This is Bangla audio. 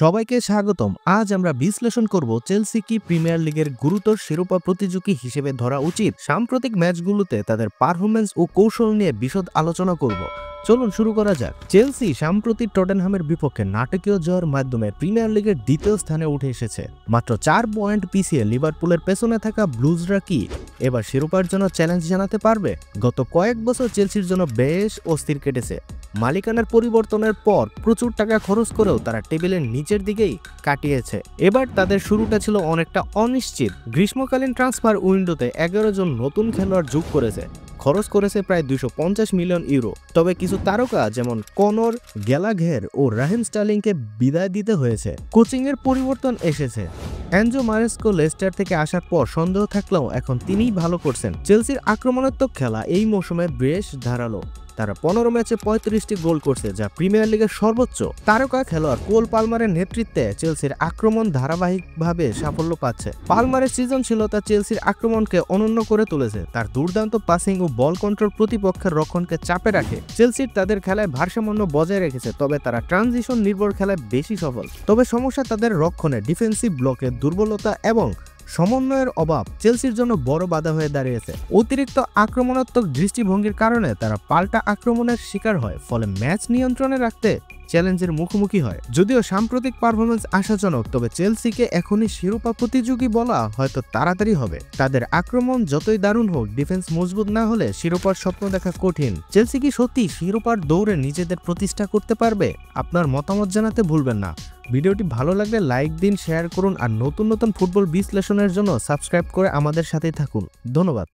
সবাইকে স্বাগতম। আজ আমরা বিশ্লেষণ করব চেলসি কি প্রিমিয়ার লিগের গুরুতর শিরোপা প্রতিযোগী হিসেবে ধরা উচিত। সাম্প্রতিক ম্যাচগুলোতে তাদের পারফরম্যান্স ও কৌশল নিয়ে বিশদ আলোচনা করব। চলুন শুরু করা যাক। চেলসি সাম্প্রতি টটেনহামের বিপক্ষে নাটকীয় জয়ের মাধ্যমে প্রিমিয়ার লিগের দ্বিতীয় স্থানে উঠে এসেছে। মাত্র 4 পয়েন্ট পিছিয়ে লিভারপুলের পেছনে থাকা ব্লুজরা কি এবার শিরোপার জন্য চ্যালেঞ্জ জানাতে পারবে? গত কয়েক বছর চেলসির জন্য বেশ অস্থির কেটেছে। মালিকানার পরিবর্তনের পর প্রচুর টাকা খরচ করেও তারা টেবিলের নিচের দিকেই কাটিয়েছে। এবার তাদের শুরুটা ছিল অনেকটা অনিশ্চিত। গ্রীষ্মকালীন ট্রান্সফার উইন্ডোতে 11 জন নতুন খেলোয়াড় যোগ করেছে, খরচ করেছে প্রায় 250 মিলিয়ন ইউরো। তবে কিছু তারকা যেমন কনর গ্যালাঘের ও রাহিম স্টার্লিংকে বিদায় দিতে হয়েছে। কোচিংয়ের পরিবর্তন এসেছে। এনজো মারেস্কো লেস্টার থেকে আসার পর সন্দেহ থাকলেও এখন তিনিই ভালো করছেন। চেলসির আক্রমণাত্মক খেলা এই মৌসুমে বেশ ধারালো। তারা 15 ম্যাচে 35টি গোল করছে, যা প্রিমিয়ার লিগের সর্বোচ্চ। তারকা খেলোয়াড় কোল পালমারের নেতৃত্বে চেলসির আক্রমণ ধারাবাহিকভাবে সাফল্য পাচ্ছে। পালমারের সৃজনশীলতা চেলসির আক্রমণকে অনন্য করে তুলেছে। তার দুর্দান্ত পাসিং ও বল কন্ট্রোল প্রতিপক্ষের রক্ষণকে চাপে রাখে। চেলসির তাদের খেলায় ভারসাম্য বজায় রেখেছে, তবে তারা ট্রানজিশন নির্ভর খেলায় বেশি সফল। তবে সমস্যা তাদের রক্ষণে, ডিফেন্সিভ ব্লকের দুর্বলতা এবং সমন্বয়ের অভাব চেলসির জন্য বড় বাধা হয়ে দাঁড়িয়েছে। অতিরিক্ত আক্রমণাত্মক দৃষ্টিভঙ্গির কারণে তারা পাল্টা আক্রমণের শিকার হয়, ফলে ম্যাচ নিয়ন্ত্রণে রাখতে চ্যালেঞ্জের মুখোমুখি হয়। যদিও সাম্প্রতিক পারফরমেন্স আশাজনক, তবে চেলসিকে এখনই শিরোপা প্রতিযোগী বলা হয়তো তাড়াতাড়ি হবে। তাদের আক্রমণ যতই দারুণ হোক, ডিফেন্স মজবুত না হলে শিরোপার স্বপ্ন দেখা কঠিন। চেলসি কি সত্যি শিরোপার দৌড়ে নিজেদের প্রতিষ্ঠা করতে পারবে? আপনার মতামত জানাতে ভুলবেন না। ভিডিওটি ভালো লাগলে লাইক দিন, শেয়ার করুন আর নতুন নতুন ফুটবল বিশ্লেষণের জন্য সাবস্ক্রাইব করে আমাদের সাথেই থাকুন। ধন্যবাদ।